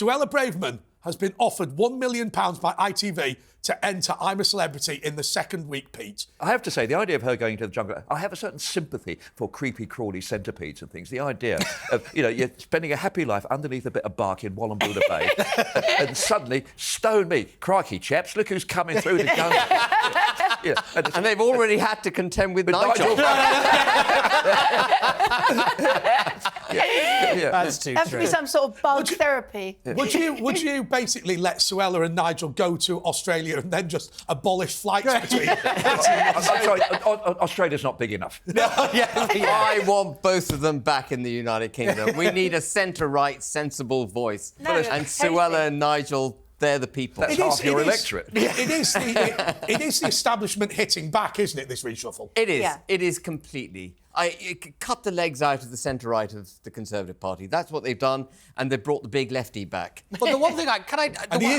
Suella Braverman has been offered £1 million by ITV to enter I'm a Celebrity in the second week, Pete. I have to say, the idea of her going into the jungle, I have a certain sympathy for creepy, crawly centipedes and things. The idea of, you're spending a happy life underneath a bit of bark in Wallumboola Bay and suddenly, stone me, crikey, chaps, look who's coming through the jungle. And they've already had to contend with Nigel. That's too Have to be some sort of bug therapy. Would you basically let Suella and Nigel go to Australia and then just abolish flights between? I'm sorry, Australia's not big enough. I want both of them back in the United Kingdom. We need a centre-right, sensible voice. And Suella and Nigel, they're the people. That's half your electorate. It is the establishment hitting back, isn't it, this reshuffle? It is. Yeah. It is completely. Cut the legs out of the centre-right of the Conservative Party. That's what they've done, and they've brought the big lefty back. But the one thing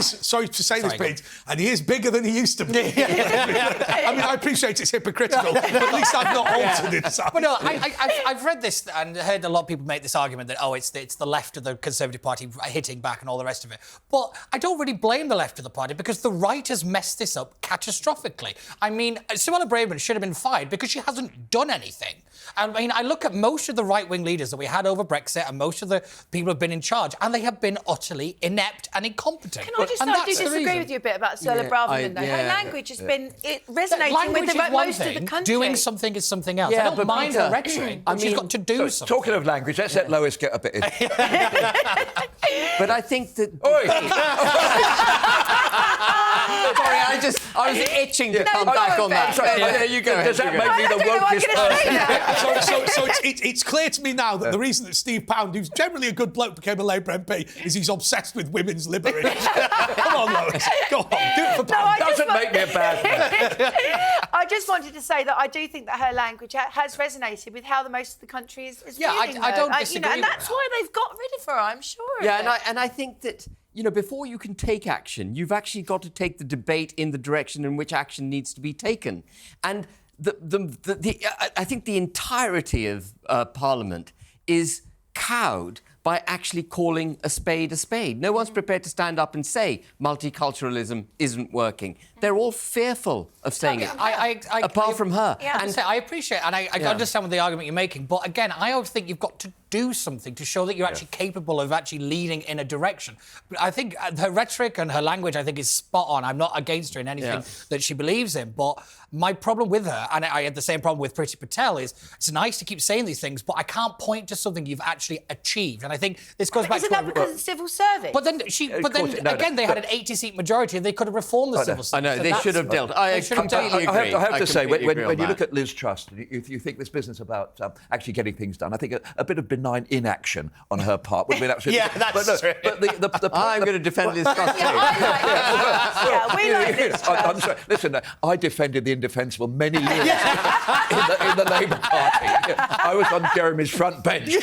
sorry to say this, Pete, and he is bigger than he used to be. I mean, I appreciate it's hypocritical, but at least I've not altered it. So. But no, I've read this and heard a lot of people make this argument that, it's the left of the Conservative Party hitting back and all the rest of it. But I don't really blame the left of the party because the right has messed this up catastrophically. I mean, Suella Braverman should have been fired because she hasn't done anything. I mean, I look at most of the right-wing leaders that we had over Brexit and most of the people who have been in charge, and they have been utterly inept and incompetent. Can I just say, I do disagree with you a bit about Suella Braverman, though. Her language has been resonating with most of the country. Doing something is something else. I don't mind her rhetoric, but she's got to do something. Talking of language, let's let Lois get a bit in. But I think that... Oi! Sorry, I was itching to come back on that. Sorry, there you go. Does that make me the wokest person? So it's clear to me now that the reason that Steve Pound, who's generally a good bloke, became a Labour MP is he's obsessed with women's liberation. Come on, Lois. Go on. Do it for Pound. Doesn't make me a bad man. I just wanted to say that I do think that her language has resonated with how the most of the country is viewing her. I don't disagree and with that's that. why they've got rid of her, I'm sure. And I think that, before you can take action, you've actually got to take the debate in the direction in which action needs to be taken. And I think the entirety of Parliament is cowed by actually calling a spade a spade. No one's prepared to stand up and say multiculturalism isn't working. They're all fearful of saying it, apart from her. Yeah. And I appreciate and I understand what the argument you're making, but again, I always think you've got to do something to show that you're actually capable of actually leading in a direction. But I think her rhetoric and her language, I think, is spot on. I'm not against her in anything that she believes in, but my problem with her, and I had the same problem with Priti Patel, is it's nice to keep saying these things, but I can't point to something you've actually achieved. And I think this goes back to... Isn't that because it's civil service? But then, they had an 80-seat majority and they could have reformed the civil service. I know, they should have dealt. I completely agree. I have to say, when you look at Liz Truss, if you think this business about actually getting things done, I think a bit of benign inaction on her part would be absolutely... that's true. But I'm going to defend Liz Truss too. We like this. I'm sorry. Listen, I defended the indefensible many years in the Labour Party. I was on Jeremy's front bench.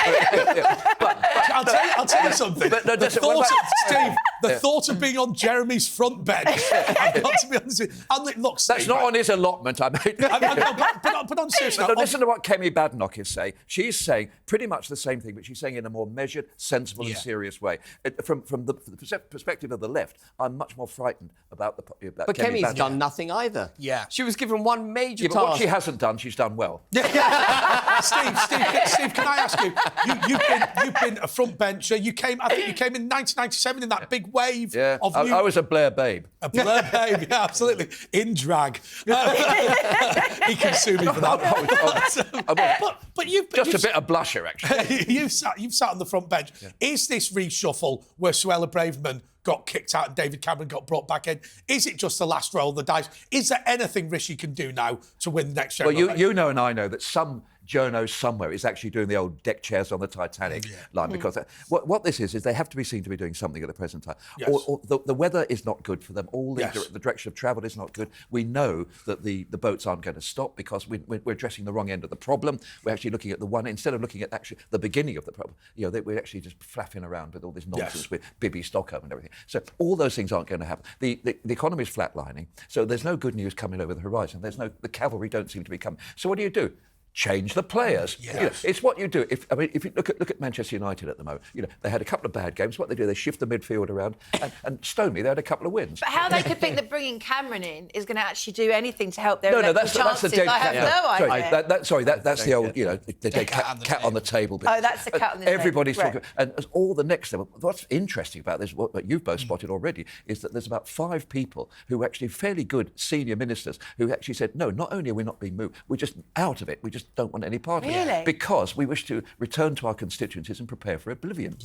But I'll tell you something. The thought of being on Jeremy's front bench, I've got to be honest with you. And look, Steve, that's not on his allotment, I mean. But on serious note, listen to what Kemi Badenoch is saying. She's saying pretty much the same thing, but she's saying in a more measured, sensible and serious way. From the perspective of the left, I'm much more frightened about But Kemi's done nothing either. Yeah. She was given one major but task. what she hasn't done, she's done well. Steve, can I ask you? You've been a front bencher. I think you came in 1997 in that big wave of you. I was a Blair babe. A Blair babe, yeah, absolutely. In drag. He can sue me for that. But you've just a bit of blusher, actually. you've sat on the front bench. Yeah. Is this reshuffle where Suella Braverman got kicked out and David Cameron got brought back in? Is it just the last roll of the dice? Is there anything Rishi can do now to win the next general election? Well, you know and I know that some journo somewhere is actually doing the old deck chairs on the Titanic line, because what this is they have to be seen to be doing something at the present time. Yes. Or the weather is not good for them. The direction of travel is not good. We know that the boats aren't going to stop because we're addressing the wrong end of the problem. We're actually looking at the one, instead of looking at actually the beginning of the problem, we're actually just flapping around with all this nonsense with Bibi Stockholm and everything. So all those things aren't going to happen. The economy is flatlining, so there's no good news coming over the horizon. The cavalry don't seem to be coming. So what do? change the players. Yes. You know, it's what you do. If you look at Manchester United at the moment, you know, they had a couple of bad games. What they do, they shift the midfield around, and Stoney, they had a couple of wins. But how they could think that bringing Cameron in is going to actually do anything to help their that's chances, the dead I have no idea. That's the old, you know, the dead cat on the table bit. Oh, that's the cat on the table. Everybody's Right. talking, and all the next level. What's interesting about this, what you've both spotted already, is that there's about 5 people who are actually fairly good senior ministers who actually said, no, not only are we not being moved, we're just out of it. We just don't want any part of Really? it. Because we wish to return to our constituencies and prepare for oblivion.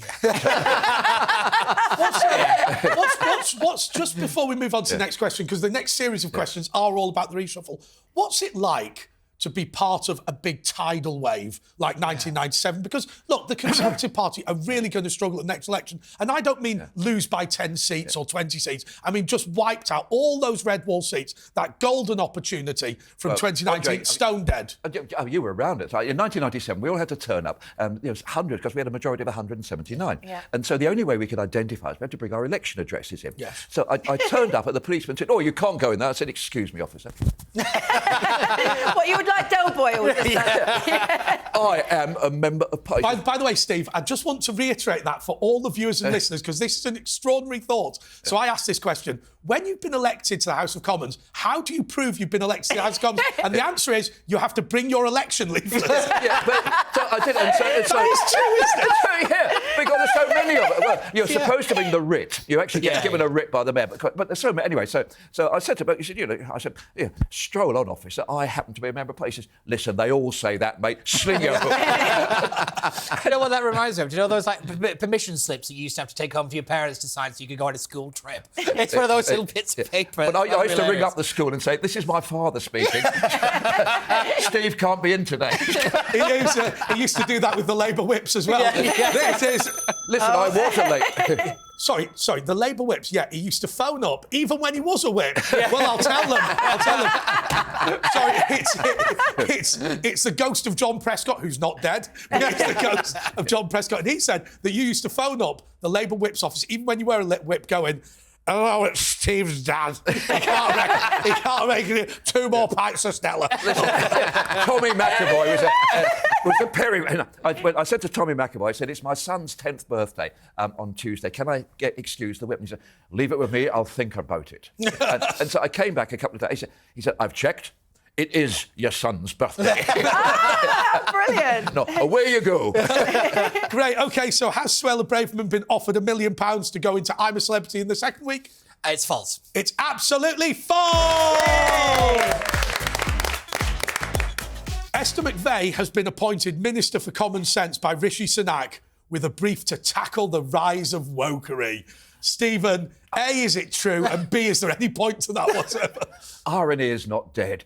What's just before we move on to the next question, because the next series of questions are all about the reshuffle. What's it like to be part of a big tidal wave like 1997? Because, look, the Conservative Party are really going to struggle at the next election. And I don't mean lose by 10 seats or 20 seats. I mean just wiped out all those red wall seats, that golden opportunity from 2019, Andre, stone dead. You were around it. In 1997, we all had to turn up. It was 100, because we had a majority of 179. Yeah. And so the only way we could identify is we had to bring our election addresses in. Yes. So I turned up at the policeman and said, oh, you can't go in there. I said, excuse me, officer. What, you would like Del Boyle? I am a member of Parliament. By the way, Steve, I just want to reiterate that for all the viewers and listeners, because this is an extraordinary thought. So I asked this question. When you've been elected to the House of Commons, how do you prove you've been elected to the House of Commons? And the answer is, you have to bring your election leaflet. So I did. And so That is true, isn't it? Yeah, because there's so many of it. Well, you're supposed to bring the writ. You actually get given a writ by the mayor. But there's so many. Anyway, so I said to him, he said, you know, I said, yeah, stroll on, officer. I happen to be a member of Parliament. He says, listen, they all say that, mate. Sling your hook. You know what that reminds me of? Do you know those like permission slips that you used to have to take home for your parents to sign so you could go on a school trip? It's one of those little bits of paper. But I used to ring up the school and say, this is my father speaking. Steve can't be in today. He used to do that with the Labour whips as well. There it is. Listen, I was late. Sorry, the Labour whips, he used to phone up, even when he was a whip. Well, I'll tell them. Sorry, it's the ghost of John Prescott, who's not dead. It's the ghost of John Prescott. And he said that you used to phone up the Labour whip's office, even when you were a whip, going, hello, it's Steve's dad. He can't make it 2 more pints of Stella. Tommy McAvoy was a Perry. I said to Tommy McAvoy, I said, it's my son's 10th birthday on Tuesday. Can I excuse the whip? And he said, leave it with me. I'll think about it. and so I came back a couple of days. He said, I've checked. It is your son's birthday. Brilliant. No, away you go. Great. OK, so has Suella Braverman been offered £1 million to go into I'm a Celebrity in the second week? It's false. It's absolutely false! Esther McVey has been appointed Minister for Common Sense by Rishi Sunak with a brief to tackle the rise of wokery. Stephen, A, is it true? And B, is there any point to that whatsoever? Irony is not dead.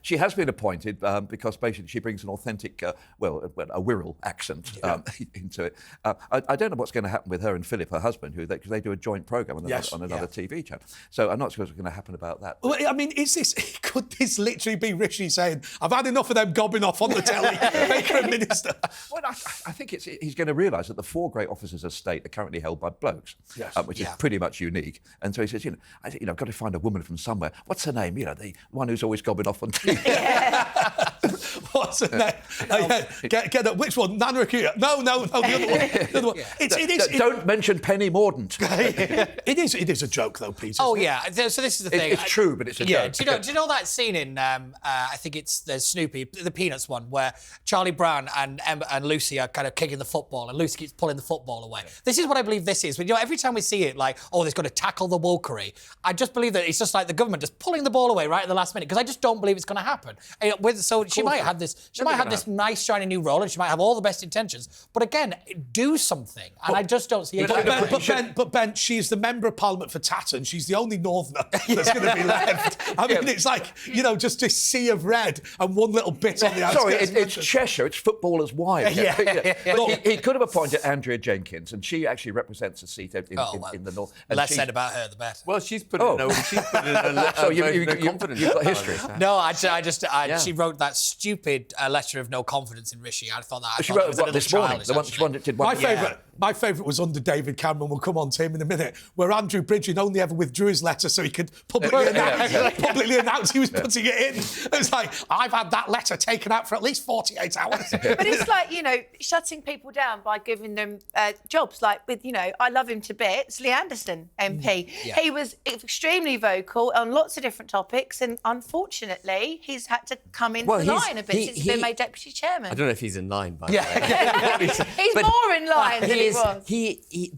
She has been appointed because basically she brings an authentic, a Wirral accent into it. I don't know what's going to happen with her and Philip, her husband, because they do a joint programme on another TV channel. So I'm not sure what's going to happen about that. Well, I mean, could this literally be Rishi saying, I've had enough of them gobbing off on the telly, make her a minister? Well, I think he's going to realise that the 4 great offices of state are currently held by blokes, which is pretty much unique. And so he says, I've got to find a woman from somewhere. What's her name? You know, the one who's always gobbing off on TV. What's her name? Get it. Which one? Nana Akira? No, the other one. Don't mention Penny Mordaunt. It is a joke, though, Peter. Oh, yeah. So this is the thing. It's true, but it's a joke. Do you know that scene in, I think there's Snoopy, the Peanuts one, where Charlie Brown and Lucy are kind of kicking the football and Lucy keeps pulling the football away. This is what I believe this is. But, every time we see it, like, they've got to tackle the wokery, I just believe that it's just like the government just pulling the ball away right at the last minute, because I just don't believe it's going to happen. So she might have this nice, shiny new role, and she might have all the best intentions. But again, do something. And I just don't see it. But Ben, she's the Member of Parliament for Tatton. She's the only Northerner that's going to be left. I mean, it's like, just this sea of red and one little bit on the outskirts. Sorry, it's Cheshire. It's footballers' wives. But he could have appointed Andrea Jenkins, and she actually represents a seat in the north. The less said about her, the better. Well, she's put in a so you've got history. No, she wrote that stupid letter of no confidence in Rishi. I thought that. She wrote this morning. The one she did. My favourite. My favourite was under David Cameron. We'll come on to him in a minute, where Andrew Bridgen only ever withdrew his letter so he could publicly announce he was putting it in. It was like, I've had that letter taken out for at least 48 hours. But it's like, you know, shutting people down by giving them jobs. Like with, you know, I love him to bits, Lee Anderson MP. Yeah. He was extremely vocal on lots of different topics, and unfortunately, he's had to come into line a bit since he's been made deputy chairman. I don't know if he's in line, by the way. He's more in line than he was.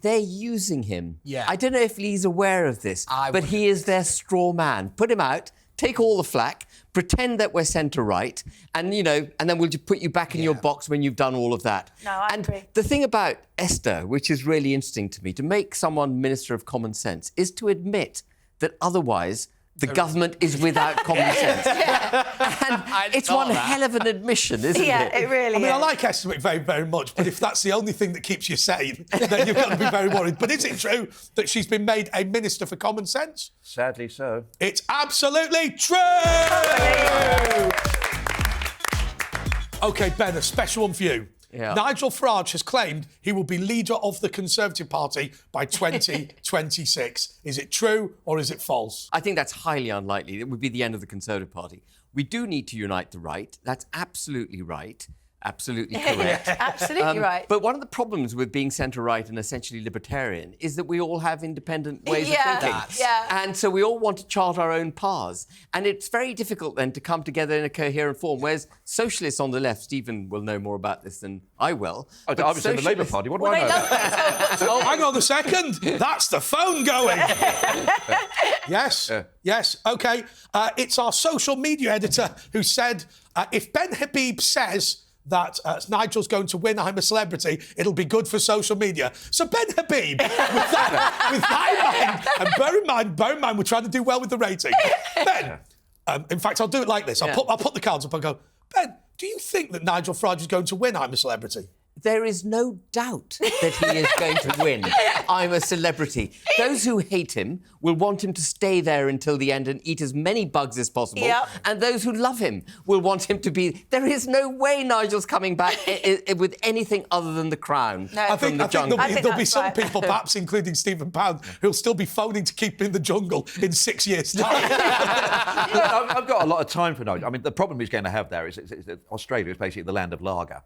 They're using him. Yeah. I don't know if Lee's aware of this, but he is their straw man. Put him out, take all the flack, pretend that we're centre-right, and, you know, and then we'll just put you back in your box when you've done all of that. No, I agree. The thing about Esther, which is really interesting to me, to make someone Minister of Common Sense, is to admit that otherwise the government is without common sense. And it's one hell of an admission, isn't it? Yeah, it really is. I like Esther McVey very much, but if that's the only thing that keeps you sane, then you've got to be very worried. But is it true that she's been made a Minister for Common Sense? Sadly so. It's absolutely true! OK, Ben, a special one for you. Yeah. Nigel Farage has claimed he will be leader of the Conservative Party by 2026. Is it true or is it false? I think that's highly unlikely. It would be the end of the Conservative Party. We do need to unite the right. That's absolutely right. Absolutely correct. Absolutely right. But one of the problems with being centre-right and essentially libertarian is that we all have independent ways of thinking. And so we all want to chart our own paths. And it's very difficult then to come together in a coherent form, whereas socialists on the left, Stephen will know more about this than I will. I was in the Labour Party. What do I know? Oh, hang on a second. That's the phone going. Yes. Yes. OK. It's our social media editor who said, if Ben Habib says that Nigel's going to win I'm a Celebrity, it'll be good for social media. So Ben Habib, with that in mind, and bear in mind, we're trying to do well with the rating. Ben, in fact, I'll do it like this. I'll put the cards up and go, Ben, do you think that Nigel Farage is going to win I'm a Celebrity? There is no doubt that he is going to win I'm a Celebrity. Those who hate him will want him to stay there until the end and eat as many bugs as possible. Yep. And those who love him will want him to be... There is no way Nigel's coming back with anything other than the crown from the jungle. There'll be some people, perhaps including Stephen Pound, who'll still be phoning to keep him in the jungle in 6 years' time. I've got a lot of time for Nigel. I mean, the problem he's going to have there is that Australia is basically the land of lager.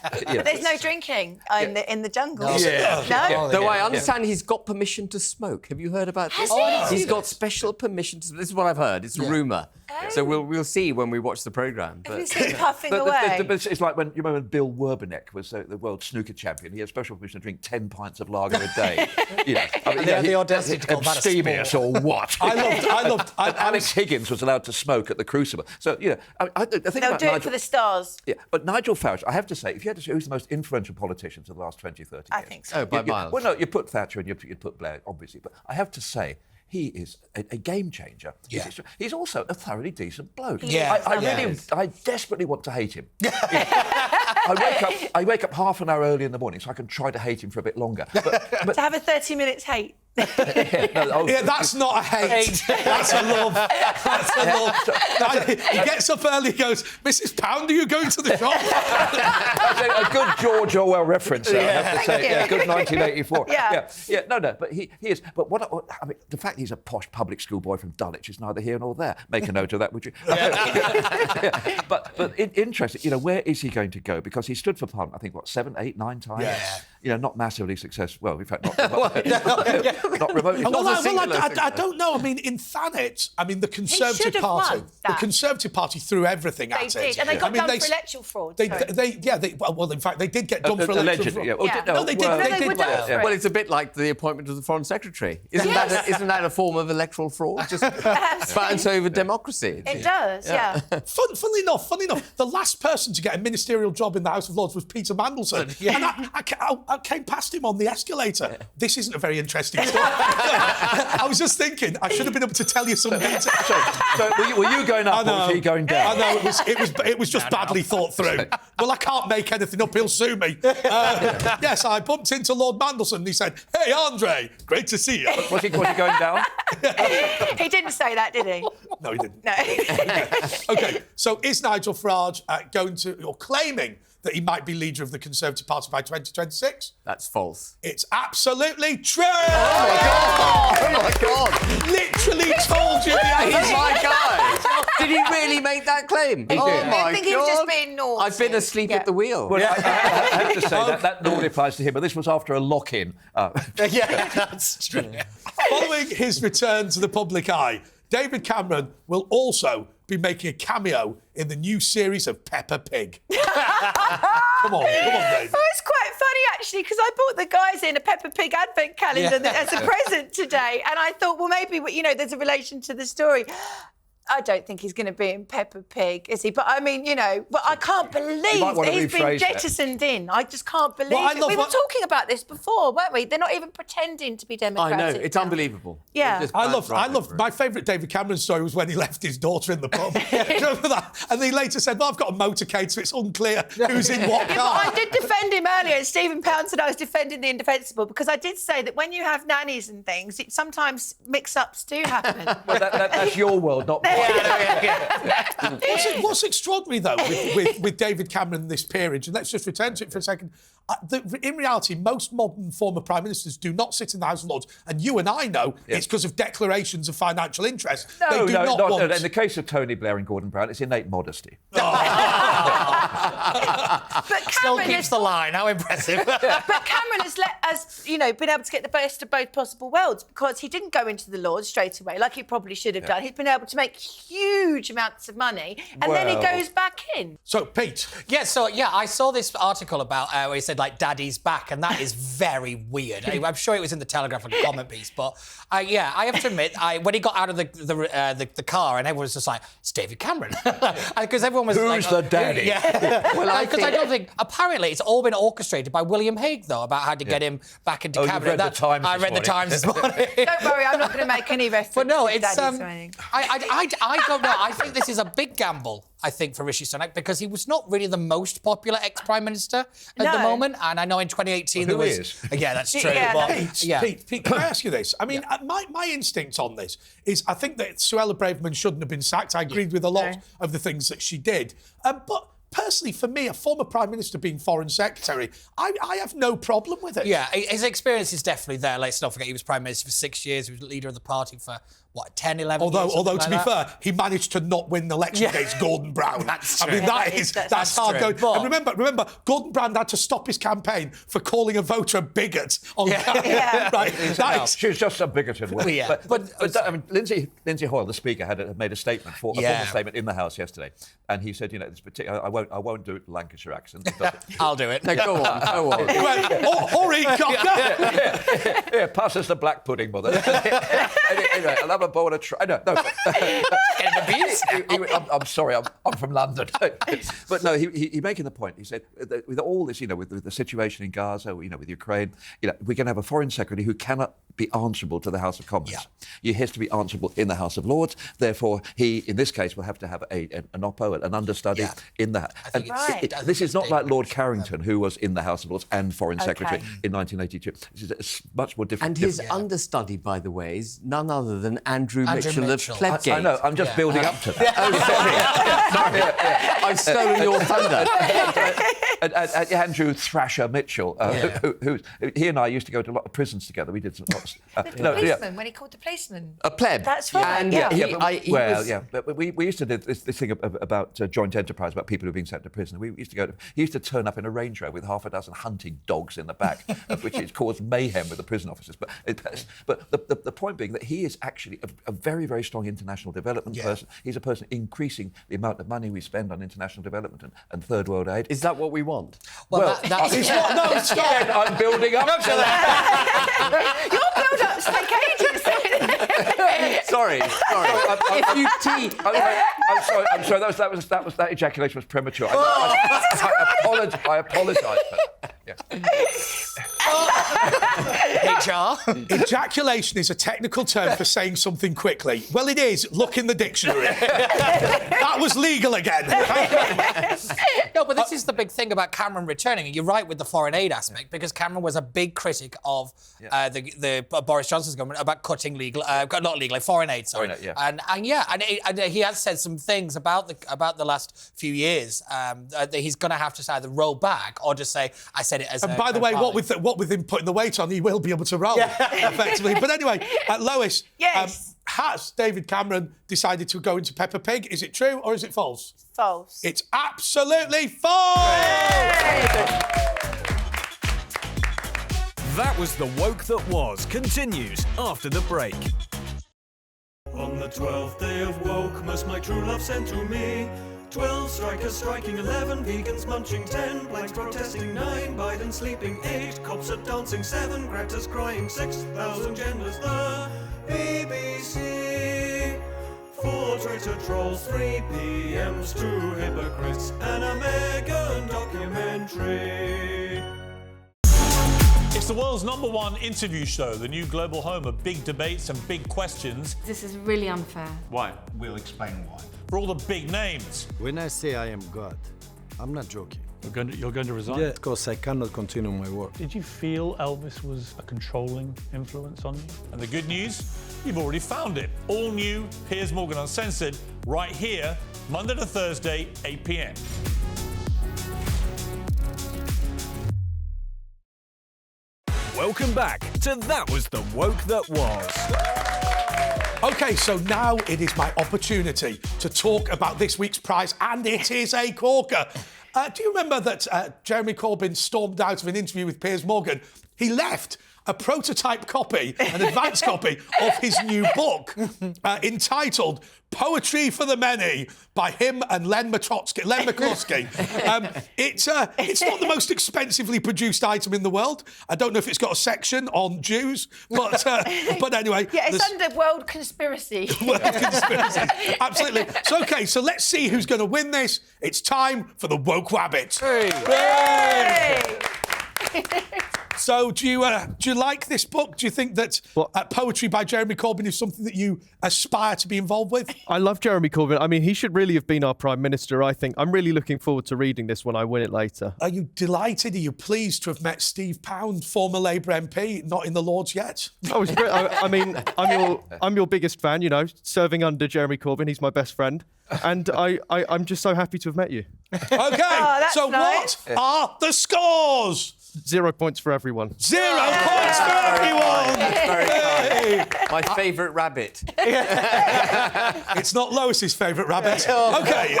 But there's no drinking in the jungle. No? Though I understand he's got permission to smoke. Have you heard about this? He's got special permission to... This is what I've heard. It's a rumour. So we'll see when we watch the programme. Have you seen puffing away? It's like when, you remember when Bill Werbeneck was the world snooker champion. He had special permission to drink 10 pints of lager a day. You know, I mean, the audacity to call that a sport. Abstemious or what? I loved. Alex Higgins was allowed to smoke at the Crucible. So, you know, the thing They'll about do Nigel, it for the stars. Yeah, but Nigel Farage, I have to say, if you had to say who's the most influential politicians of the last 20, 30 years... I think so. Oh, by miles. Well, no, you put Thatcher and you put Blair, obviously. But I have to say, he is a game changer. Yeah. He's also a thoroughly decent bloke. Yeah. I desperately want to hate him. I wake up half an hour early in the morning so I can try to hate him for a bit longer. But To have a 30 minutes hate. That's not a hate. That's a love. That's a love. He gets up early, goes, Mrs. Pound, are you going to the shop? a good George Orwell reference there, I have to say. Yeah, good 1984. No, but he is. But I mean, the fact he's a posh public school boy from Dulwich is neither here nor there. Make a note of that, would you? But interesting, you know, where is he going to go? Because he stood for Parliament, I think, 7, 8, 9 times? Yeah. You know, not massively successful. Well, in fact, not remotely. I don't know. I mean, in Thanet, the Conservative Party, threw everything at it. They did, and they got done for electoral fraud. In fact, they did get done for electoral fraud. No, they did. Well, it's a bit like the appointment of the Foreign Secretary. Isn't that a form of electoral fraud? Just bounce over democracy. It does, yeah. Funnily enough, the last person to get a ministerial job in the House of Lords was Peter Mandelson. And I came past him on the escalator. This isn't a very interesting story. I was just thinking, I should have been able to tell you some details. So were you going up or was he going down? I know, it was just badly thought through. Well, I can't make anything up, he'll sue me. Yes, I bumped into Lord Mandelson and he said, "Hey, Andre, great to see you." Was he going down? He didn't say that, did he? No, he didn't. No. OK, so is Nigel Farage going to, or claiming that he might be leader of the Conservative Party by 2026? That's false. It's absolutely true! Oh, my God! Literally told you. He's my guy. Did he really make that claim? He did. I think he was just being naughty. I've been asleep at the wheel. Well, I have to say that normally applies to him, but this was after a lock-in. Yeah, that's true. Following his return to the public eye, David Cameron will also be making a cameo in the new series of Peppa Pig. Come on, David. Oh, it's quite funny, actually, because I bought the guys in a Peppa Pig advent calendar as a present today, and I thought, well, maybe, there's a relation to the story. I don't think he's going to be in Peppa Pig, is he? But I mean, but I can't believe that he's been jettisoned in. I just can't believe it. We were talking about this before, weren't we? They're not even pretending to be democratic. I know, it's unbelievable. Yeah. I love my favourite David Cameron story was when he left his daughter in the pub. Remember that? And he later said, well, I've got a motorcade, so it's unclear who's in what car. But I did defend him earlier, and Stephen Pound said I was defending the indefensible, because I did say that when you have nannies and things, sometimes mix-ups do happen. Well, that's your world, not mine. What's extraordinary, though, with David Cameron in this peerage, and let's just return to it for a second, in reality, most modern former Prime Ministers do not sit in the House of Lords, and you and I know it's because of declarations of financial interest. No, they do not want... In the case of Tony Blair and Gordon Brown, it's innate modesty. But Still keeps the line. How impressive. But Cameron has been able to get the best of both possible worlds, because he didn't go into the Lords straight away like he probably should have done. He's been able to make huge amounts of money, and then he goes back in. So, Pete. Yeah, I saw this article about where he said, Daddy's back, and that is very weird. I'm sure it was in the Telegraph, like a comment piece, but I have to admit, when he got out of the car, and everyone was just like, it's David Cameron. Because everyone was Who's the daddy? Yeah. Well, because I don't think... Apparently, it's all been orchestrated by William Hague, though, about how to get him back into cabinet. Read the Times I read the Times this morning. Don't worry, I'm not going to make any reference but no, to it's... daddies or anything. I don't know. I think this is a big gamble, I think, for Rishi Sunak, because he was not really the most popular ex-Prime Minister at the moment. And I know in 2018 there was... Is? Yeah, that's true. Pete, can I ask you this? I mean, my instinct on this is I think that Suella Braverman shouldn't have been sacked. I agreed with a lot of the things that she did. But personally, for me, a former Prime Minister being Foreign Secretary, I have no problem with it. Yeah, his experience is definitely there. Let's not forget he was Prime Minister for 6 years. He was leader of the party for, 10, 11 years? Although to be fair, he managed to not win the election against Gordon Brown. That's true. I mean, that's hard true. going. But... And remember, Gordon Brown had to stop his campaign for calling a voter a bigot on camera. Right? She's just a bigoted woman. Yeah. But I mean, Lindsay Hoyle, the Speaker, had made a statement, a formal statement in the House yesterday, and he said, this particular, I won't do it in Lancashire accent. I'll do it. No, go on. He went, hurry, yeah, pass us the black pudding, mother. Anyway, I'll have a bowl of... I'm sorry, I'm from London. But no, he making the point. He said, with all this, with the situation in Gaza, with Ukraine, we're going to have a Foreign Secretary who cannot be answerable to the House of Commons. He has to be answerable in the House of Lords. Therefore, he, in this case, will have to have an oppo, an understudy in that. And this is not like Lord Carrington, who was in the House of Lords and Foreign Secretary in 1982. This is much more different. And his understudy, by the way, is none other than Andrew Mitchell of Plebgate. I know, I'm just building up to that. Sorry. I've stolen your thunder. And Andrew Thrasher Mitchell, who he and I used to go to a lot of prisons together. We did some lots. The policeman, when he called the policeman. A pleb. That's right. And but we used to do this thing about joint enterprise, about people who are being sent to prison. We used to go. He used to turn up in a Range Rover with half a dozen hunting dogs in the back, which has caused mayhem with the prison officers. But the point being that he is actually a very, very strong international development person. He's a person increasing the amount of money we spend on international development and third world aid. Is that what we want? Well, that's Again, I'm building up to that. Your build-up's like ages. Sorry. If you I'm sorry. That ejaculation was premature. I apologise for that. car. Ejaculation is a technical term for saying something quickly. Well, it is. Look in the dictionary. That was legal again. No, but this is the big thing about Cameron returning. And you're right with the foreign aid aspect, because Cameron was a big critic of the Boris Johnson's government about cutting foreign aid. Sorry. Foreign aid, And he has said some things about the last few years that he's going to have to either roll back or just say, I said it as. And by the way, what with him putting the weight on, he will be able to roll effectively. But anyway, Lois, Yes. has David Cameron decided to go into Peppa Pig? Is it true or is it false? False. It's absolutely false! That was The Woke That Was. Continues after the break. On the 12th day of woke-mas my true love sent to me 12 strikers striking 11, vegans munching 10, blacks protesting 9, Biden sleeping 8, cops are dancing 7, Greta's crying 6,000 genders the BBC. 4 Twitter trolls, 3 PMs, 2 hypocrites, and a Meghan documentary. It's the world's #1 interview show, the new global home of big debates and big questions. This is really unfair. Why? We'll explain why. For all the big names. When I say I am God, I'm not joking. You're going to resign? Yeah, because I cannot continue my work. Did you feel Elvis was a controlling influence on you? And the good news? You've already found it. All new Piers Morgan Uncensored, right here, Monday to Thursday, 8 p.m. Welcome back to That Was The Woke That Was. OK, so now it is my opportunity to talk about this week's prize, and it is a corker. Do you remember that Jeremy Corbyn stormed out of an interview with Piers Morgan? He left a prototype copy, an advance copy of his new book entitled Poetry for the Many by him and Len McCluskey. It's not the most expensively produced item in the world. I don't know if it's got a section on Jews, but anyway. Yeah, it's under World Conspiracy. World Conspiracy, absolutely. So, OK, so let's see who's going to win this. It's time for the Woke Wabbit. Hey! So, do you like this book? Do you think that poetry by Jeremy Corbyn is something that you aspire to be involved with? I love Jeremy Corbyn. I mean, he should really have been our Prime Minister, I think. I'm really looking forward to reading this when I win it later. Are you delighted? Are you pleased to have met Steve Pound, former Labour MP, not in the Lords yet? I mean, I'm your biggest fan, you know, serving under Jeremy Corbyn. He's my best friend. And I'm just so happy to have met you. OK, that's nice. What are the scores? 0 points for everyone. 0 points for everyone! That's very kind. My favourite rabbit. It's not Lois's favourite rabbit. OK.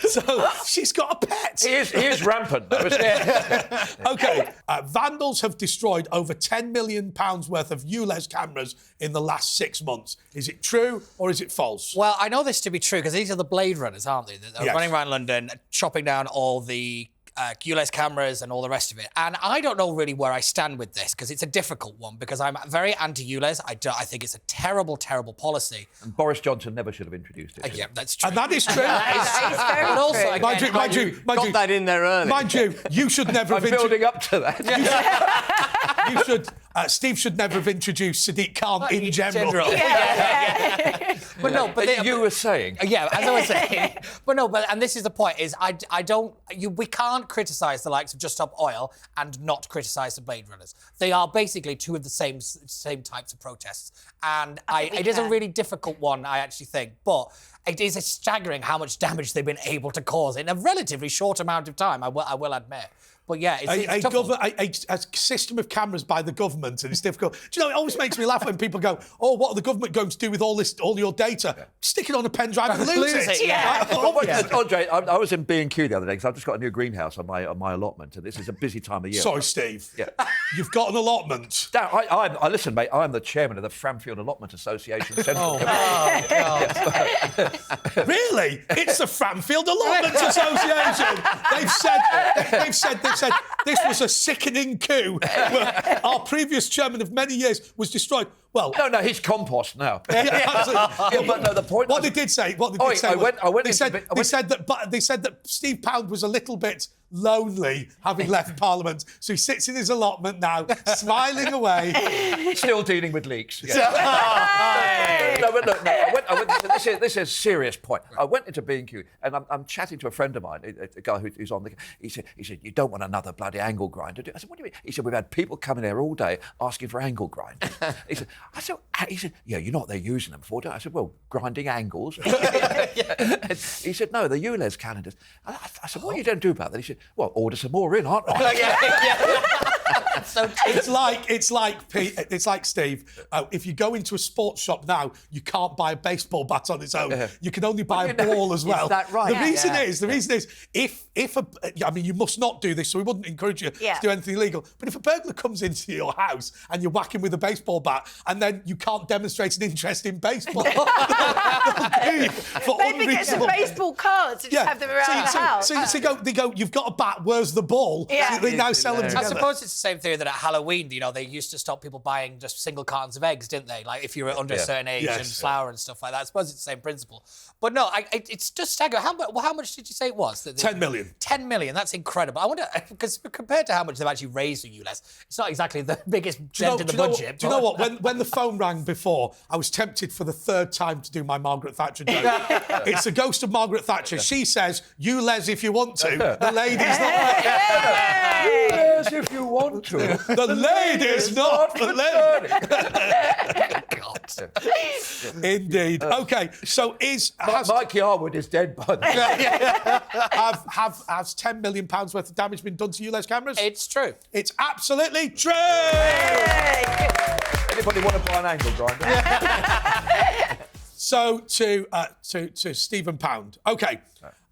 So she's got a pet. He is rampant, though, isn't he? OK. Vandals have destroyed over £10 million worth of ULEZ cameras in the last 6 months. Is it true or is it false? Well, I know this to be true because these are the Blade Runners, aren't they? They're running around London, chopping down all the QLES cameras and all the rest of it. And I don't know really where I stand with this because it's a difficult one because I'm very anti-ULEZ. I think it's a terrible, terrible policy. And Boris Johnson never should have introduced it. Yeah, that's true. And that is true. It's very But also, true. again, Mind you, Got that in there early. Mind you, you should never I'm have building up to that. You should. Steve should never have introduced Sadiq Khan in general. But no, but you were saying. Yeah, as I was saying. And this is the point: is we can't criticise the likes of Just Stop Oil and not criticise the Blade Runners. They are basically two of the same types of protests, and it is a really difficult one, I actually think, but. It is staggering how much damage they've been able to cause in a relatively short amount of time, I will admit. But yeah, it's tough. A system of cameras by the government, and it's difficult. Do you know, it always makes me laugh when people go, "Oh, what are the government going to do with all your data? Yeah. Stick it on a pen drive and lose it." Yeah. Andre, I was in B&Q the other day because I've just got a new greenhouse on my allotment, and this is a busy time of year. Sorry, Steve. Yeah. You've got an allotment. I listen, mate. I'm the chairman of the Framfield Allotment Association. Central Really? It's the Framfield Allotment Association. They've said This was a sickening coup. Where our previous chairman of many years was destroyed. Well, no, he's compost now. Yeah, absolutely. But no, the point. What they did say. They said that Steve Pound was a little bit lonely having left Parliament, so he sits in his allotment now, smiling away, still dealing with leaks. Yeah. No, but look, this is a serious point. I went into B&Q and I'm chatting to a friend of mine, a guy who's on the. He said, you don't want another bloody angle grinder, do you? I said, what do you mean? He said, we've had people coming here all day asking for angle grinders. He said, yeah, you know what they're using them for, don't you? I said, well, grinding angles. He said, no, the ULEZ calendars. I said, what are you going to do about that? He said, well, order some more in, aren't I? So it's like Steve. If you go into a sports shop now, you can't buy a baseball bat on its own. You can only buy a ball as well. Is that right? The reason is, if you must not do this, so we wouldn't encourage you to do anything illegal. But if a burglar comes into your house and you whack him with a baseball bat, and then you can't demonstrate an interest in baseball, maybe get some baseball cards and just have them around the house. So they go, you've got a bat, where's the ball? Yeah. So they now sell them together. I suppose it's the same theory that at Halloween, they used to stop people buying just single cartons of eggs, didn't they? Like if you were under a certain age and flour and stuff like that. I suppose it's the same principle. But no, it's just staggering. How much did you say it was? 10 million. 10 million, that's incredible. I wonder, because compared to how much they've actually raised the ULEZ, it's not exactly the biggest dent in the budget. Do you know what? When the phone rang before, I was tempted for the third time to do my Margaret Thatcher joke. It's the ghost of Margaret Thatcher. She says, you les if you want to. The lady's not. You les if you want to. The lady's not for lady. Indeed. Okay, so Mike Yarwood is dead by the way. Has £10 million worth of damage been done to ULEZ cameras? It's true. It's absolutely true. Anybody want to buy an angle grinder? So to Stephen Pound. Okay,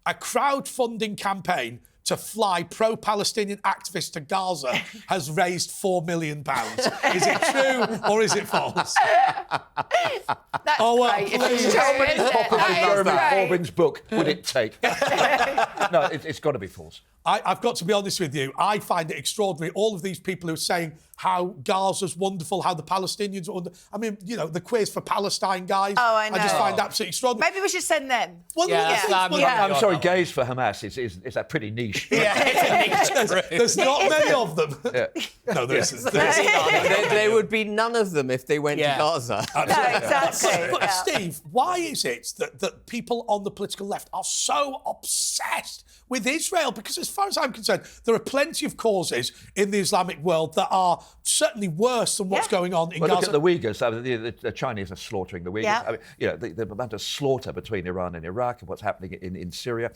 a crowdfunding campaign to fly pro-Palestinian activists to Gaza has raised £4 million. Is it true or is it false? That's great. Please. How many copies of Jeremy Corbyn's book would it take? No, it's got to be false. I've got to be honest with you. I find it extraordinary. All of these people who are saying how Gaza's wonderful, how the Palestinians are wonderful. I mean, the quiz for Palestine guys. Oh, I know. I just find absolutely extraordinary. Maybe we should send them. Well, I'm sorry, gays for Hamas is that pretty niche. There's not many of them. No, there isn't. There would be none of them if they went to Gaza. No, exactly. But Steve, why is it that people on the political left are so obsessed with Israel? Because as far as I'm concerned, there are plenty of causes in the Islamic world that are certainly worse than what's going on in Gaza. Look at the Uyghurs. The Chinese are slaughtering the Uyghurs. Yeah. I mean, the amount of slaughter between Iran and Iraq and what's happening in Syria,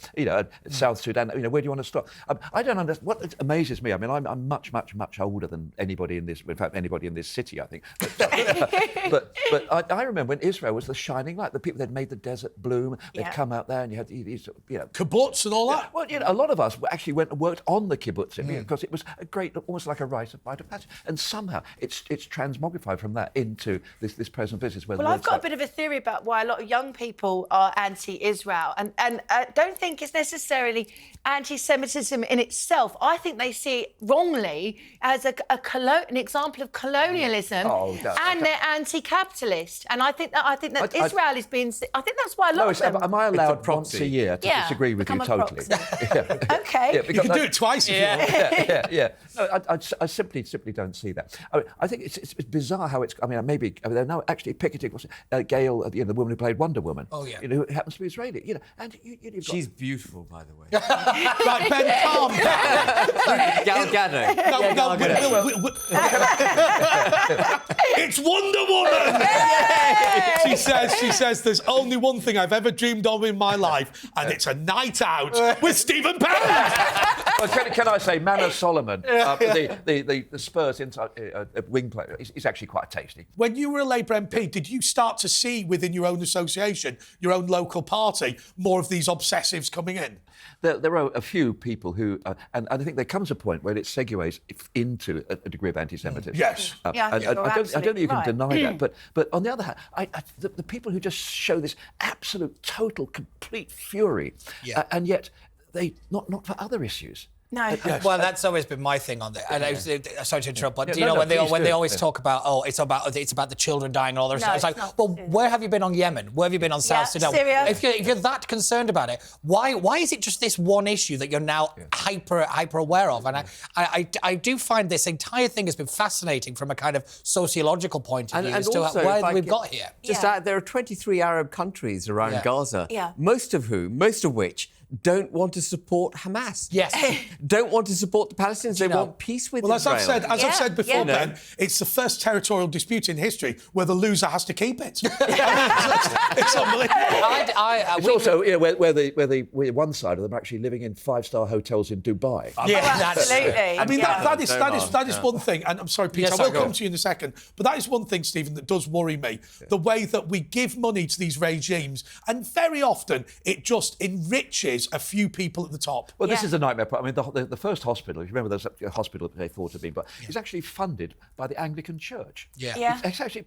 South Sudan. Where do you want to stop? I don't understand. What amazes me, I mean, I'm much older than anybody in this. In fact, anybody in this city, I think. But I remember when Israel was the shining light. The people that made the desert bloom. They'd come out there, and you had these, kibbutz and all that. Well, a lot of us actually went and worked on the kibbutzim because it was a great, almost like a rite of passage. And somehow it's transmogrified from that into this present business. Where I've got a bit of a theory about why a lot of young people are anti-Israel, and I don't think it's necessarily anti-Semitism in itself. I think they see it wrongly as an example of colonialism, and they're anti-capitalist. And I think that Israel is being. I think that's why a lot of them. Am I allowed once a year to disagree with you totally? Okay. You can do it twice if you want. No, I simply don't see that. I think it's bizarre how it's. I mean, maybe they're now actually picketing. Gail, the woman who played Wonder Woman. Oh yeah. Who happens to be Israeli. And you've she's beautiful, by the way. Right, Ben, calm down. Gal Gadot. It's Wonder Woman. She says there's only one thing I've ever dreamed of in my life, and it's a night out with Stephen Pound. Well, can I say, Manor Solomon, the Spurs inside wing player, is actually quite tasty. When you were a Labour MP, did you start to see within your own association, your own local party, more of these obsessives coming in? There are a few people who, and I think there comes a point where it segues into a degree of anti-Semitism. Yes. I don't think you can deny that. But on the other hand, the people who just show this absolute, total, complete fury, and yet they not for other issues. No. Well, that's always been my thing on it. And sorry to interrupt, but do you no, know no, when they always talk about it's about the children dying and all that stuff? It's like, well, where have you been on Yemen? Where have you been on South Sudan? Syria. If you're that concerned about it, why is it just this one issue that you're now hyper aware of? And I do find this entire thing has been fascinating from a kind of sociological point of view as to where we've got here. There are 23 Arab countries around Gaza, Yeah. most of which don't want to support Hamas. Yes. Don't want to support the Palestinians. They want peace with Well, Israel. as I've said before, Ben, it's the first territorial dispute in history where the loser has to keep it. It's unbelievable. It's also where the one side of them are actually living in 5-star hotels in Dubai. Absolutely. I mean, that is one thing, and I'm sorry, Peter, Yes, I will go come on. to you in a second, but that is one thing, Stephen, that does worry me. The way that we give money to these regimes, and very often it just enriches a few people at the top. Well, this is a nightmare. I mean, the first hospital, if you remember, there's a hospital that they thought had been, but it's actually funded by the Anglican Church. Yeah. It's actually,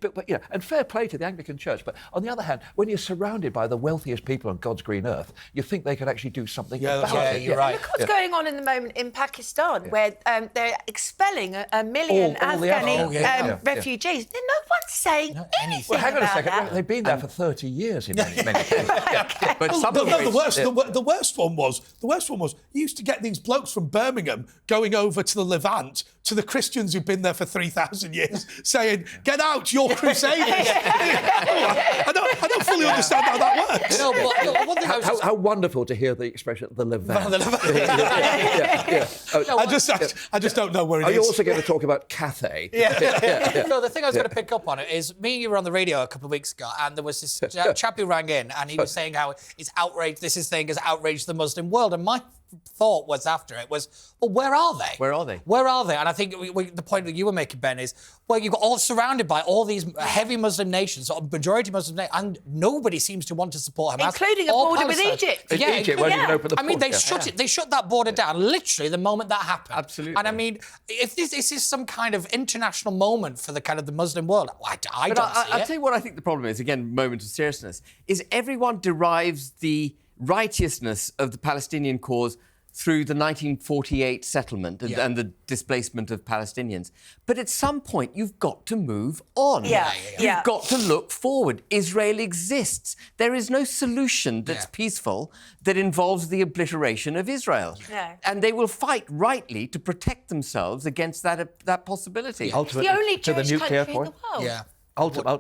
and fair play to the Anglican Church. But on the other hand, when you're surrounded by the wealthiest people on God's green earth, you think they could actually do something about it. You're right. Look what's going on in the moment in Pakistan, where they're expelling a million All the Afghani refugees. No one's saying anything Well, hang on a about second. that. They've been there for 30 years in many cases. But Well, some no, of no, which- the worst one was you used to get these blokes from Birmingham going over to the Levant to the Christians who've been there for 3,000 years, saying, "Get out, you're crusaders." I don't fully understand how that works. No, but one thing I was just... How wonderful to hear the expression "the Levant." I just don't know where it is. Are you also going to talk about Cathay? No, the thing I was going to pick up on it is me and you were on the radio a couple of weeks ago, and there was this chap who rang in, and he was saying how it's outraged. This thing has outraged the Muslim world, and my thought was after it was, well, where are they? Where are they? Where are they? And I think the point that you were making, Ben, is, well, you've got all surrounded by all these heavy Muslim nations, or majority Muslim nations, and nobody seems to want to support Hamas. Including a or border with Palestine. Egypt. Egypt won't even open the I mean, they border. shut that border down literally the moment that happened. Absolutely. And I mean, if this is some kind of international moment for the kind of the Muslim world, I don't see it. I'll tell you what I think the problem is, again, moment of seriousness, is everyone derives the righteousness of the Palestinian cause through the 1948 settlement and the displacement of Palestinians. But at some point, you've got to move on. You've got to look forward. Israel exists. There is no solution that's peaceful that involves the obliteration of Israel. No. And they will fight rightly to protect themselves against that possibility. Ultimately, the only to the Jewish nuclear country in the point. world.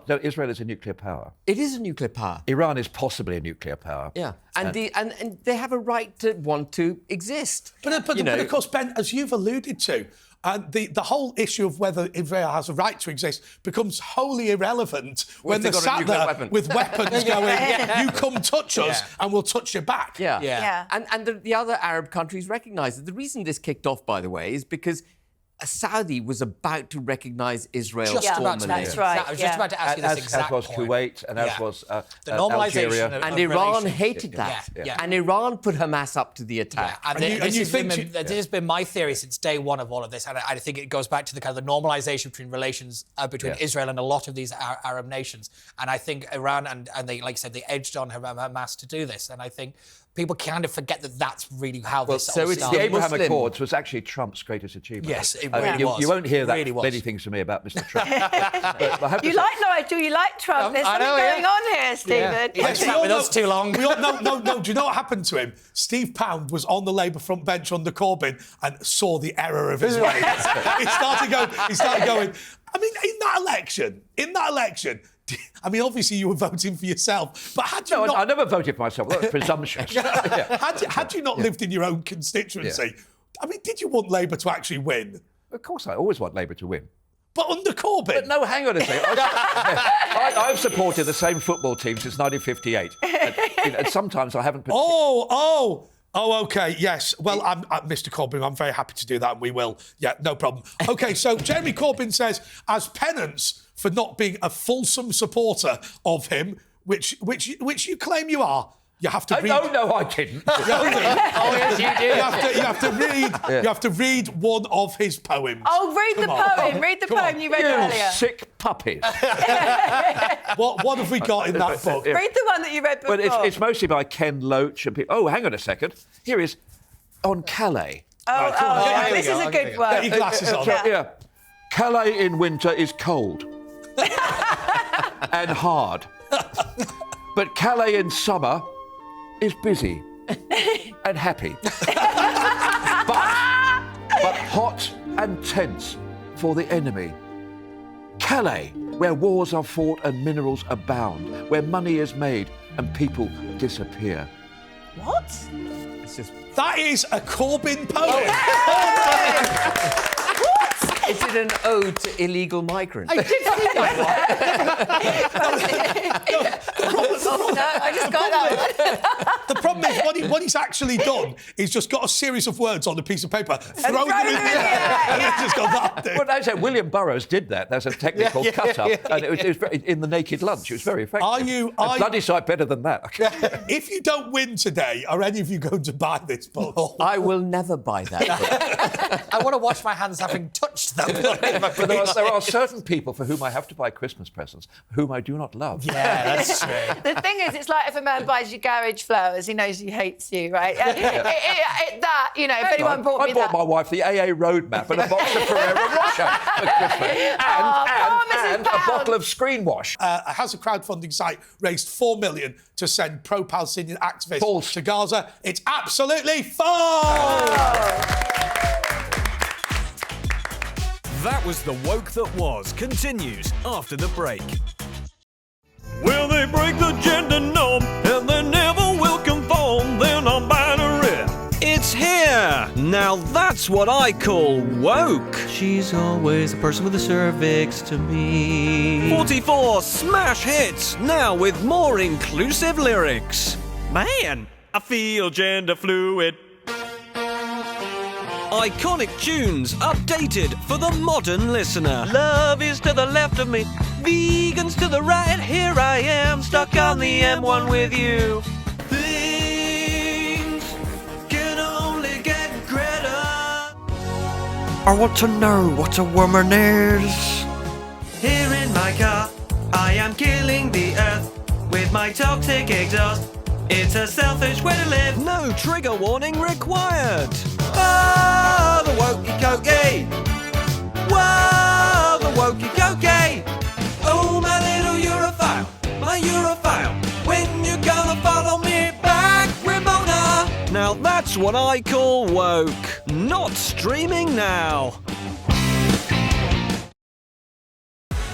No, Israel is a nuclear power. It is a nuclear power. Iran is possibly a nuclear power. Yeah, and they have a right to want to exist. But of course, Ben, as you've alluded to, the whole issue of whether Israel has a right to exist becomes wholly irrelevant when they're sat there with weapons going, "You come touch us and we'll touch you back." And the other Arab countries recognise it. The reason this kicked off, by the way, is because Saudi was about to recognise Israel Just about to. formally. That's right. I was just about to ask you this exact as was point. Kuwait, and as was the normalisation Algeria. of And Iran relations. hated that. Yeah. And Iran put Hamas up to the attack. This has been my theory since day one of all of this, and I think it goes back to the kind of the normalisation between relations between Israel and a lot of these Arab nations. And I think Iran and they, like I said, they edged on Hamas to do this. And I think people kind of forget that that's really how this all it's started. The Abraham Muslim. Accords was actually Trump's greatest achievement. Yes, it really was. You won't hear that Really was. many things from me about Mr. Trump. But I have to You say- like Nigel, you like Trump. There's I something know, going on here, Stephen. He sat with us too long. No. Do you know what happened to him? Steve Pound was on the Labour front bench under Corbyn and saw the error of his ways. He started going. I mean, in that election. I mean, obviously you were voting for yourself, but had you I never voted for myself. That was presumptuous. had you not lived in your own constituency, I mean, did you want Labour to actually win? Of course, I always want Labour to win. But under Corbyn? But no, hang on a second. I've supported the same football team since 1958. And sometimes I haven't... Oh, OK, yes. Well, Mr. Corbyn, I'm very happy to do that, and we will. Yeah, no problem. OK, so Jeremy Corbyn says, as penance for not being a fulsome supporter of him, which you claim you are, you have to read... No, I didn't. Yes, you do. You have to read one of his poems. Oh, read the poem. Read the poem you read earlier. Sick puppies. What have we got in that book? Read the one that you read before. But it's mostly by Ken Loach and people. Oh, hang on a second. Here is On Calais. No, this is a good one. Get your glasses on. Yeah. Calais in winter is cold and hard. But Calais in summer is busy and happy. but hot and tense for the enemy. Calais, where wars are fought and minerals abound, where money is made and people disappear. What? That is a Corbyn poem. Is it an ode to illegal migrants? I did see that. I just got that one. The problem is, what he's actually done is just got a series of words on a piece of paper, thrown them in the air, and then just got that thing. Well, that's it. William Burroughs did that. That's a technical cut-up. And it was very, in The Naked Lunch. It was very effective. A bloody sight better than that. If you don't win today, are any of you going to buy this book? I will never buy that book. I want to wash my hands having touched them. But there are certain people for whom I have to buy Christmas presents, whom I do not love. Yeah, that's true. The thing is, it's like if a man buys you garage flowers, he knows he hates you, right? That, you know, if anyone bought me that... I bought my wife the AA roadmap and a box of Ferrero Rocher for Christmas. And a bottle of screen wash. Has a crowdfunding site raised $4 million to send pro-Palestinian activists to Gaza? It's absolutely false! That was The Woke That Was. Continues after the break. Will they break the gender norm and they never will conform? They're not binary. It's here! Now that's what I call woke. She's always a person with a cervix to me. 44 smash hits, now with more inclusive lyrics. Man, I feel gender fluid. Iconic tunes updated for the modern listener. Love is to the left of me, vegans to the right. Here I am, stuck on the M1 with you. Things can only get greater. I want to know what a woman is. Here in my car, I am killing the earth with my toxic exhaust. It's a selfish way to live. No trigger warning required. Oh, the wokey cokey. Whoa, the wokey cokey. Oh, my little Europhile, my Europhile. When you gonna follow me back, Ramona? Now that's what I call woke. Not streaming now.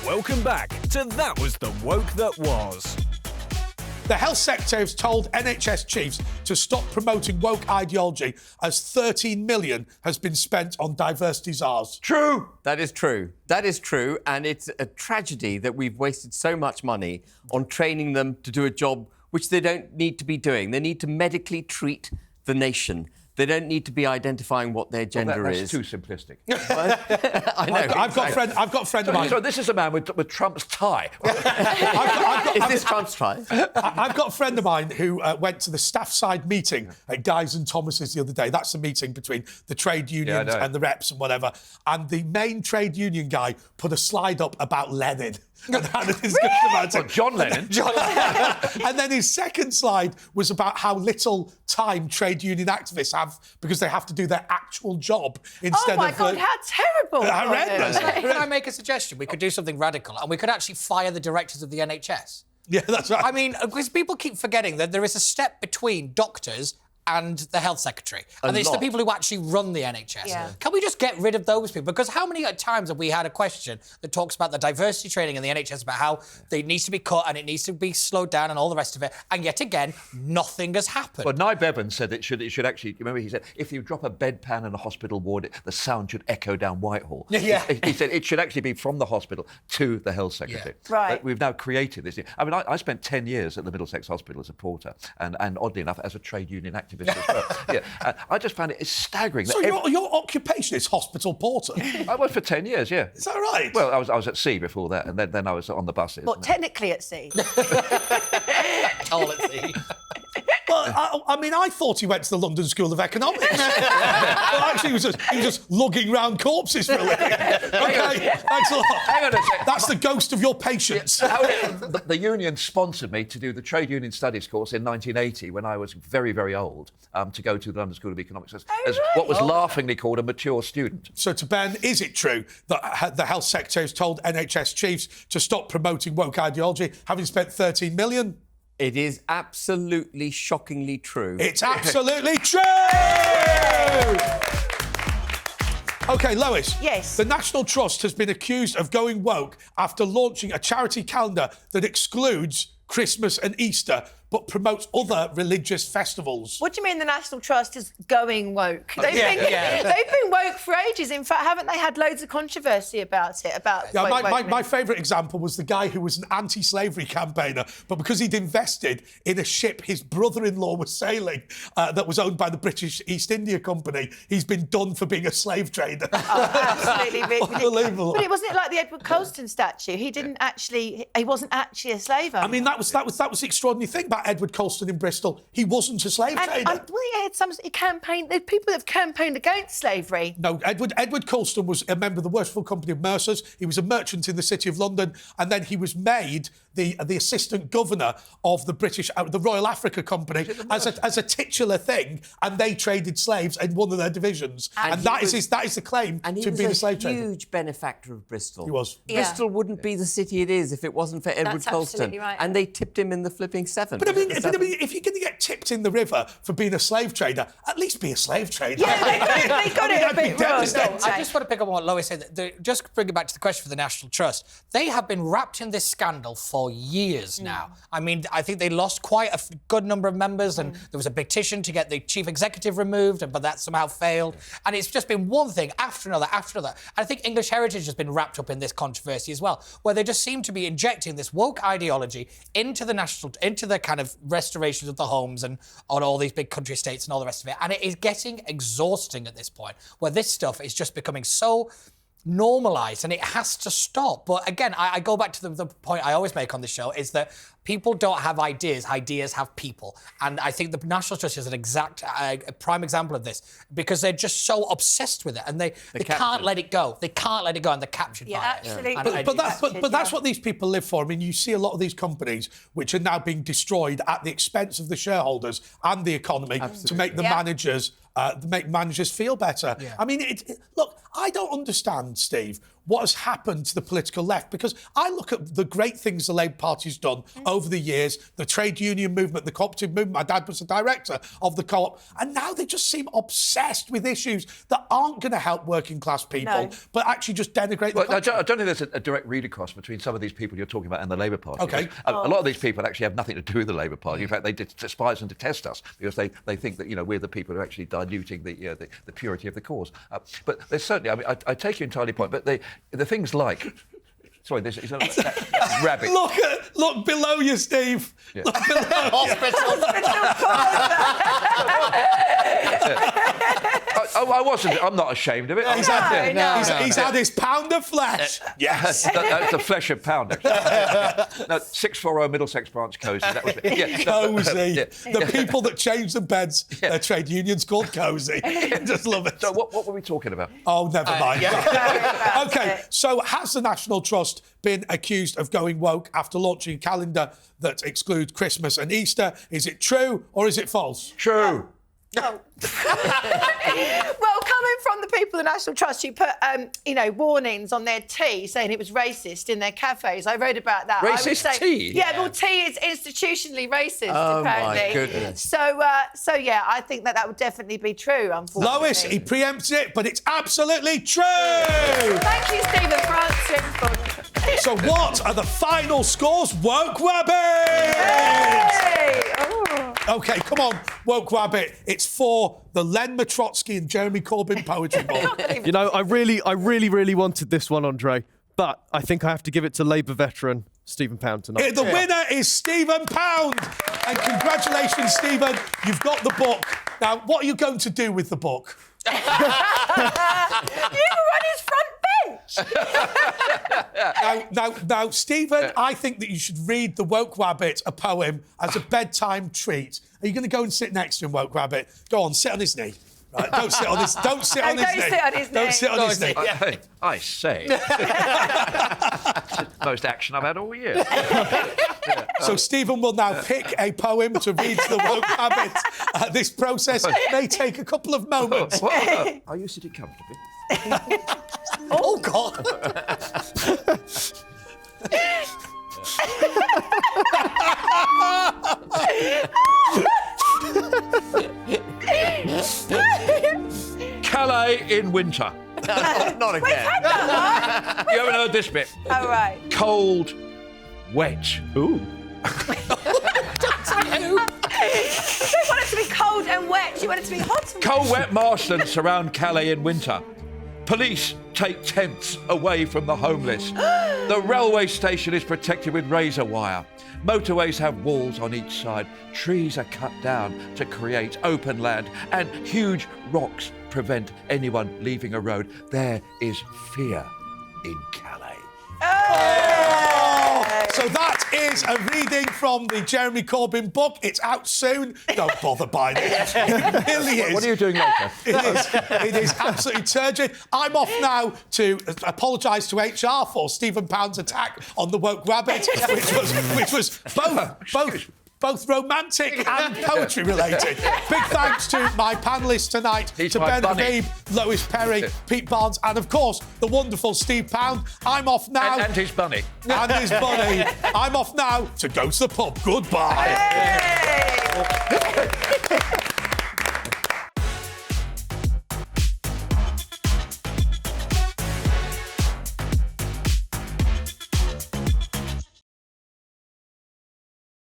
Welcome back to That Was the Woke That Was. The health sector has told NHS chiefs to stop promoting woke ideology as $13 million has been spent on diversity czars. True. That is true. That is true. And it's a tragedy that we've wasted so much money on training them to do a job which they don't need to be doing. They need to medically treat the nation. They don't need to be identifying what their gender that's is. too simplistic. I know. I've got a friend of mine. So this is a man with Trump's tie. Is this Trump's tie? I've got a friend of mine who went to the staff side meeting at Guy's and Thomas's the other day. That's the meeting between the trade unions and the reps and whatever. And the main trade union guy put a slide up about Lenin. And had a discussion about it. John Lennon. And then his second slide was about how little time trade union activists have because they have to do their actual job instead of... Oh, my God, how terrible. Horrendous. Can I make a suggestion? We could do something radical and we could actually fire the directors of the NHS. Yeah, that's right. I mean, because people keep forgetting that there is a step between doctors and the health secretary. And it's the people who actually run the NHS. Yeah. Can we just get rid of those people? Because how many times have we had a question that talks about the diversity training in the NHS, about how it needs to be cut and it needs to be slowed down and all the rest of it, and yet again, nothing has happened. Well, Nye Bevan said it should actually, remember he said, if you drop a bedpan in a hospital ward, the sound should echo down Whitehall. Yeah. He said it should actually be from the hospital to the health secretary. Yeah. Right. We've now created this. I mean, I spent 10 years at the Middlesex Hospital as a porter and oddly enough, as a trade union activist as well. Yeah, I just found it staggering. So your occupation is hospital porter? I was for 10 years, yeah. Is that right? Well, I was at sea before that, and then I was on the buses. Well, technically at sea. All at sea. Well, I mean, I thought he went to the London School of Economics. Well, actually, he was just lugging round corpses for a living. OK, thanks a lot. Hang on a second. That's the ghost of your patience. The union sponsored me to do the Trade Union Studies course in 1980 when I was very, very old, to go to the London School of Economics as what was laughingly called a mature student. So to Ben, is it true that the Health Secretary has told NHS chiefs to stop promoting woke ideology, having spent $13 million? It is absolutely shockingly true. It's absolutely true! OK, Lois. Yes. The National Trust has been accused of going woke after launching a charity calendar that excludes Christmas and Easter, but promotes other religious festivals. What do you mean the National Trust is going woke? They've been woke for ages. In fact, haven't they had loads of controversy about it? My favourite example was the guy who was an anti-slavery campaigner, but because he'd invested in a ship his brother-in-law was sailing that was owned by the British East India Company, he's been done for being a slave trader. Absolutely unbelievable. But it wasn't like the Edward Colston statue. He wasn't actually a slave owner. I mean, that was the extraordinary thing about Edward Colston in Bristol. He wasn't a slave trader. He campaigned. There's people that have campaigned against slavery. No, Edward Colston was a member of the worshipful company of Mercers. He was a merchant in the City of London, and then he was made the assistant governor of the Royal Africa Company as a titular thing, and they traded slaves in one of their divisions. And that is the claim to being a slave trader. He was a huge benefactor of Bristol. He was. Bristol wouldn't be the city it is if it wasn't for Edward Colston. Absolutely right. And they tipped him in the flipping seven. But I mean, if you're going to get tipped in the river for being a slave trader, at least be a slave trader. Yeah, they got it a bit wrong. I just want to pick up on what Lois said. Just bring it back to the question for the National Trust. They have been wrapped in this scandal for years now. I mean, I think they lost quite a good number of members, and there was a petition to get the chief executive removed, but that somehow failed. And it's just been one thing after another after another. And I think English Heritage has been wrapped up in this controversy as well, where they just seem to be injecting this woke ideology into the kind of restorations of the homes and on all these big country estates and all the rest of it. And it is getting exhausting at this point, where this stuff is just becoming so normalised and it has to stop. But again, I go back to the point I always make on this show, is that people don't have ideas have people. And I think the National Trust is an exact prime example of this, because they're just so obsessed with it and they can't let it go. They can't let it go, and they're captured by it. Absolutely. But that's what these people live for. I mean, you see a lot of these companies which are now being destroyed at the expense of the shareholders and the economy to make the managers feel better. Yeah. I mean, look, I don't understand, Steve, what has happened to the political left, because I look at the great things the Labour Party's done over the years, the trade union movement, the cooperative movement. My dad was a director of the co-op, and now they just seem obsessed with issues that aren't going to help working class people, but actually just denigrate the country. I don't think there's a direct read across between some of these people you're talking about and the Labour Party. Okay. A lot of these people actually have nothing to do with the Labour Party. In fact, they despise and detest us because they think that we're the people who are actually diluting the purity of the cause. But there's certainly, I mean, I take your entirely point, but the things like. Sorry, this is a rabbit. Look below you, Steve. Yeah. Look below I wasn't. I'm not ashamed of it. He's had his pound of flesh. Yes. That's the flesh of pound, actually. No, 640 Middlesex branch Cosy. That was it. Yeah, Cosy. The people that change the beds, their trade union's called Cosy. Just love it. So what were we talking about? Oh, never mind. OK, so has the National Trust been accused of going woke after launching a calendar that excludes Christmas and Easter? Is it true or is it false? True. Well, coming from the people of the National Trust who put, warnings on their tea saying it was racist in their cafes, I wrote about that. Racist tea? Yeah, well, tea is institutionally racist, apparently. Oh, my goodness. So, I think that would definitely be true, unfortunately. Lois, he preempts it, but it's absolutely true! Thank you, Stephen, for answering. So what are the final scores, Woke Rabbit? OK, come on, Woke Rabbit. It's for the Len Matrotsky and Jeremy Corbyn poetry ball. I really wanted this one, Andre, but I think I have to give it to Labour veteran Stephen Pound tonight. The winner is Stephen Pound. And congratulations, Stephen. You've got the book. Now, what are you going to do with the book? You were on his front bench. Now, Stephen, I think that you should read the Woke Rabbit a poem as a bedtime treat. Are you going to go and sit next to him, Woke Rabbit? Go on, sit on his knee. Right, don't sit on his. Don't sit on his knee. Don't sit on his knee. I say. Most action I've had all year. So Stephen will now pick a poem to read to the Woke Rabbit. This process may take a couple of moments. Are you sitting comfortably? Oh, God. Calais in winter. Not again. We've had that one. You haven't heard this bit? All right. Cold, wet. Ooh. You don't want it to be cold and wet. You want it to be hot and Cold, wet marshlands surround Calais in winter. Police take tents away from the homeless. The railway station is protected with razor wire. Motorways have walls on each side. Trees are cut down to create open land, and huge rocks prevent anyone leaving a road. There is fear in Calais. So that is a reading from the Jeremy Corbyn book. It's out soon. Don't bother buying it. It really is. What are you doing later? It is absolutely turgid. I'm off now to apologise to HR for Stephen Pound's attack on the Woke Rabbit, which was both romantic and poetry related. Big thanks to my panellists tonight, to Ben Habib, Lois Perry, Pete Barnes, and of course the wonderful Steve Pound. I'm off now. And his bunny. And his bunny. I'm off now to go to the pub. Goodbye. Hey!